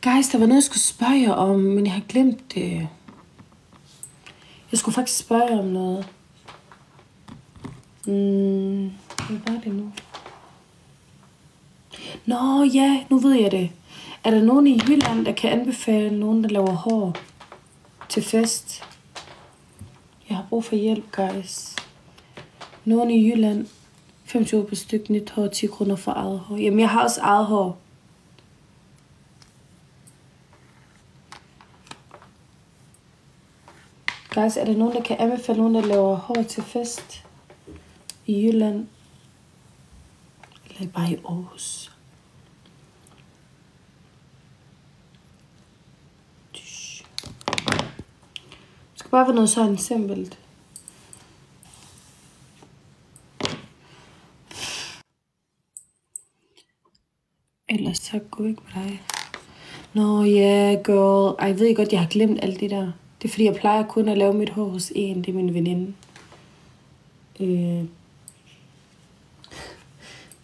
Guys, der var noget, jeg skulle spørge jer om, men jeg har glemt det. Jeg skulle faktisk spørge jer om noget. Hvad var det nu? Nå ja, nu ved jeg det. Er der nogen i Jylland, der kan anbefale nogen, der laver hår til fest? Jeg har brug for hjælp, guys. Nogen i Jylland. 25 på styk nyt hår, 10 kroner for eget hår. Jamen, jeg har også eget hår. Guys, er der nogen, der kan anbefale nogen, der laver hår til fest i Jylland? Eller bare i Aarhus? Det skal bare være noget sådan simpelt. Ellers så gå ikke med dig. Nå ja, girl. Ej, jeg ved godt, jeg har glemt alt det der. Det er fordi, jeg plejer kun at lave mit hår hos en. Det er min veninde.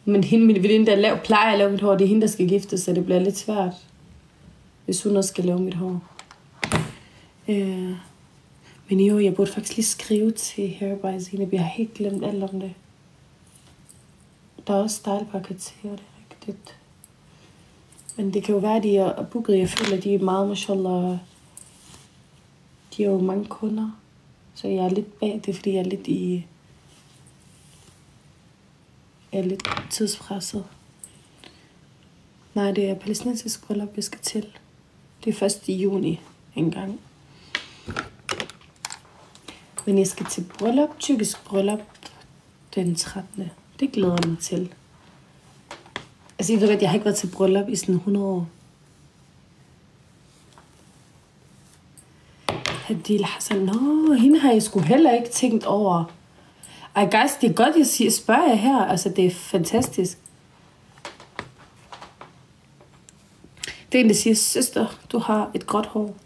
Men hende, min veninde, der plejer at lave mit hår, det er hende, der skal gifte sig. Det bliver lidt svært, hvis hun også skal lave mit hår. Men jo, jeg burde faktisk lige skrive til Hair by Zeynep. Jeg har helt glemt alt om det. Der er også stylepakketerer, det er rigtigt. Men det kan jo være, at de er booket. Jeg føler, at de er meget, mashallah. De har jo mange kunder. Så jeg er lidt bag det, fordi jeg er lidt tidspresset. Nej, det er palæstinensisk bryllup, jeg skal til. Det er først i juni engang. Men jeg skal til bryllup, tyrkisk bryllup, den 13. Det glæder jeg mig til. Altså, jeg ved godt, jeg har ikke været til bryllup i sådan 100 år. Hadil Hassan, nå, hende har jeg sgu heller ikke tænkt over. Ej, guys, det er godt, jeg spørger jer her. Altså, det er fantastisk. Det er en, der siger, søster, du har et gråt hår.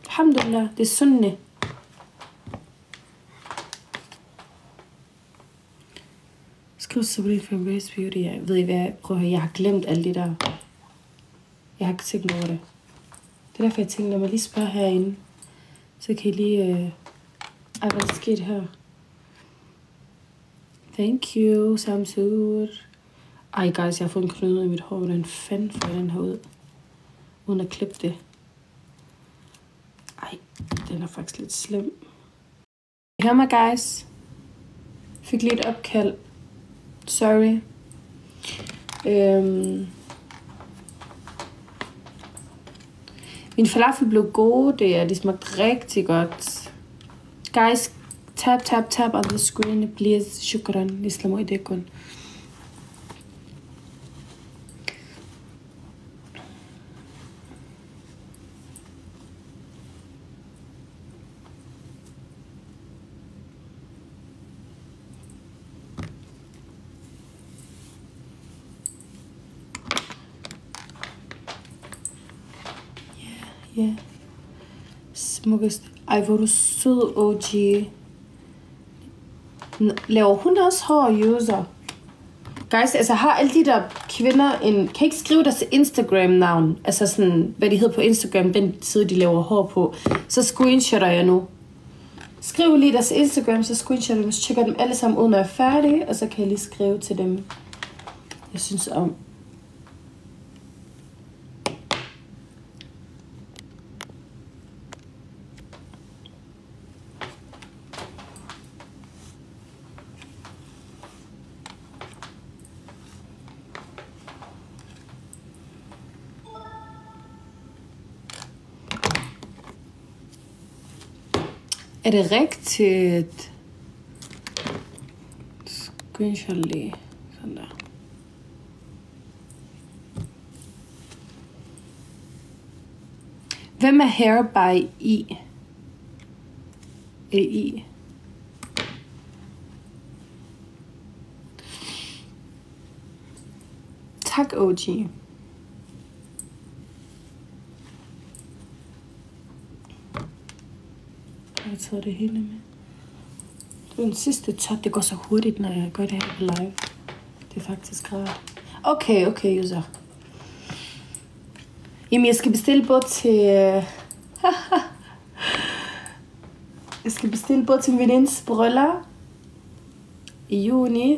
Alhamdulillah, det er sunne. Skriv så på det for Embrace Beauty. Jeg ved ikke, hvad prøv at høre. Jeg har glemt alt det der. Jeg har ikke tænkt over det. Det er derfor, jeg tænkte, lad mig lige spørge herinde. Så kan I lige... Ej, hvad er der sket her? Thank you, Samsud. Ej, guys, jeg har fået en knude i mit hår. Hvordan fanden får jeg den her ud? Uden at klippe det. Ej, den er faktisk lidt slem. Hør mig, guys. Fik lige et opkald. Sorry. Min falafel blev gode. De smagte rigtig godt. Guys, tap on the screen, please. Shukran. Islamu idekun. Ja. Smukkest. Ej, hvor du sød, OG. Laver hun også hår user? Guys, altså har alle de der kvinder kan ikke skrive deres Instagram-navn. Altså sådan, hvad de hedder på Instagram, den side, de laver hår på. Så screenshotter jeg nu. Skriv lige deres Instagram, så screenshotter dem. Så tjekker dem alle sammen ud, når jeg er færdig. Og så kan jeg lige skrive til dem, jeg synes om. Er det rigtigt? Screenshot lige. Sådan der. Hvem er Hair by I? Tak, OG. Jeg tager det hele med. Det er den sidste tot. Det går så hurtigt, når jeg gør det her på live. Det er faktisk rart. Okay, user. Jamen, jeg skal bestille både til... jeg skal bestille både til min venindes bryllup i juni,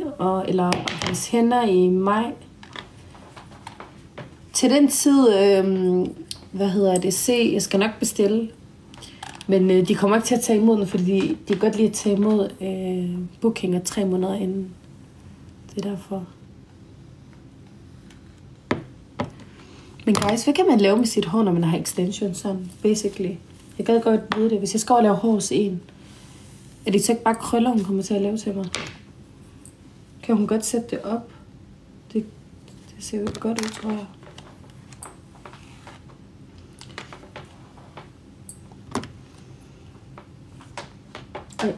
eller hos hende i maj. Til den tid, jeg skal nok bestille. Men de kommer ikke til at tage imod den, fordi de kan godt lide at tage imod bookinger 3 måneder inden. Det er derfor. Men guys, hvad kan man lave med sit hår, når man har extension sådan, basically? Jeg gad godt vide det. Hvis jeg skal over og lave hår hos en, er det så ikke bare krøller, hun kommer til at lave til mig? Kan hun godt sætte det op? Det ser jo ikke godt ud, tror jeg. Ej.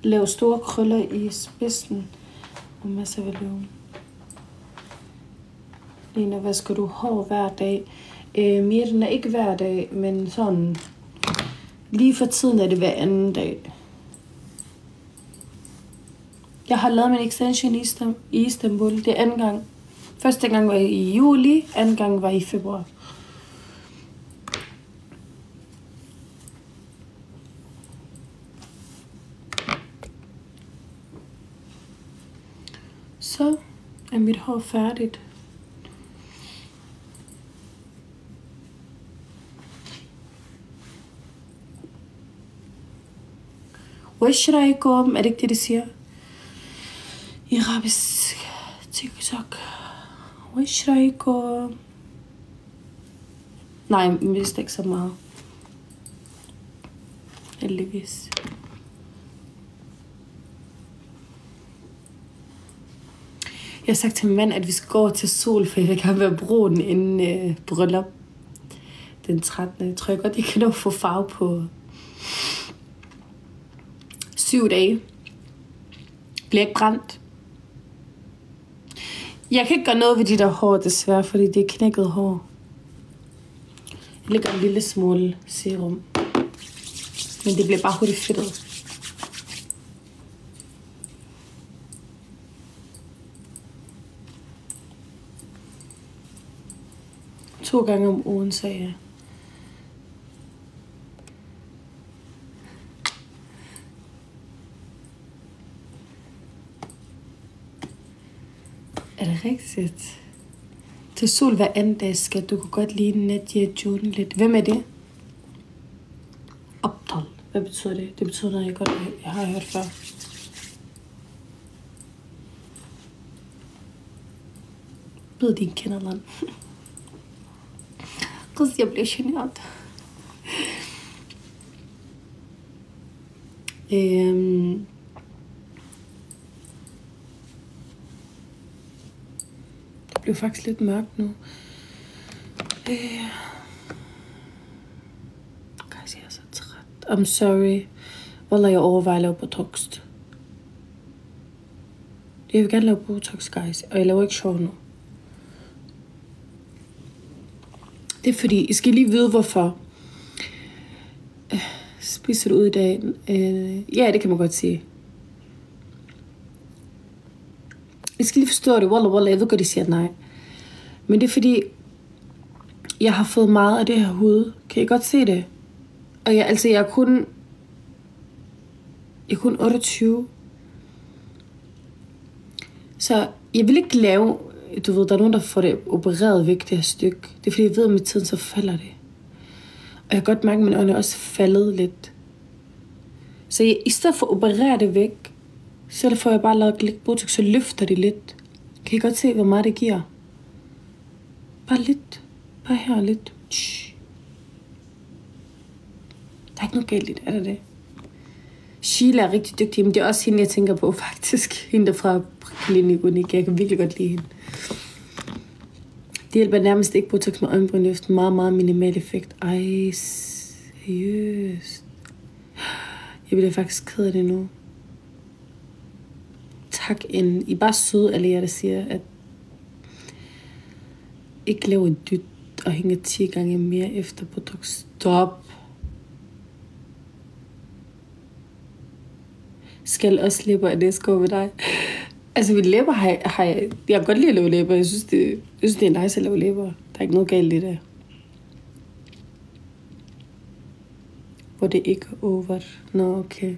Lav store krøller i spidsen og masser af volumen. Lena, vasker du hår hver dag? Mere den er ikke hver dag, men sådan lige for tiden er det hver anden dag. Jeg har lavet min extension i Istanbul. Det er anden gang. Første gang var i juli, anden gang var i februar. Så er mit hår færdigt. Wash raikom, er det ikke det, de siger? I arabisk TikTok. Wash raikom. Nej, jeg vidste ikke så meget. Heldigvis. Jeg har sagt til min mand, at vi skal gå til sol, for jeg vil gerne være brun inden bryllup. Den 13. Jeg tror jeg godt, jeg kan nå få farve på 7 dage. Bliver ikke brændt. Jeg kan ikke gøre noget ved de der hår, desværre, fordi det er knækket hår. Jeg lægger en lille smule serum. Men det bliver bare hurtigt fedtet. To gange om ugen, sagde jeg. Er det rigtigt? Til sol hver anden dag, skal du kunne godt lide Nadia June lidt. Hvem er det? Optal. Hvad betyder det? Det betyder noget, jeg har hørt før. Bed din kinderland. Jeg bliver generet. Det bliver faktisk lidt mørkt nu. Guys, jeg er så træt. I'm sorry. Wallah, jeg overvejer at lave Botox. Jeg vil gerne lave Botox, guys. Og jeg laver ikke sjov nu. Det er fordi, I skal lige vide, hvorfor. Spiser du ud i dag? Ja, det kan man godt sige. I skal lige forstå det. Wallah, jeg ved godt, I siger nej. Men det er fordi, jeg har fået meget af det her hud. Kan I godt se det? Og jeg er kun 28. Så jeg vil ikke lave... Du ved, der er nogen, der får det opereret væk, det her stykke. Det er fordi, jeg ved, at med tiden så falder det. Og jeg kan godt mærke, at mine øjne er også faldet lidt. Så i stedet for at operere det væk, så får jeg bare lavet lidt Botox, så løfter det lidt. Kan I godt se, hvor meget det giver? Bare lidt. Bare her lidt. Shh. Der er ikke noget galt i det, er der det? Sheila er rigtig dygtig, men det er også hende, jeg tænker på faktisk. Hende der fra Klinik Unik. Jeg kan virkelig godt lide hende. Det hjælper nærmest ikke Botox med øjenbrynløft. Meget, meget minimal effekt. Ej, seriøst. Jeg bliver faktisk ked af det nu. Tak, I er bare søde, alle jer, der siger, at ikke lave en dyt. og hænger 10 gange mere efter Botox. Stop. Skal også læber, er det skår ved dig? Altså, mine læber har jeg kan godt lide at lave læber. Jeg synes, det er nice at lave læber. Der er ikke noget galt i det. Hvor det ikke er over. Nå, okay.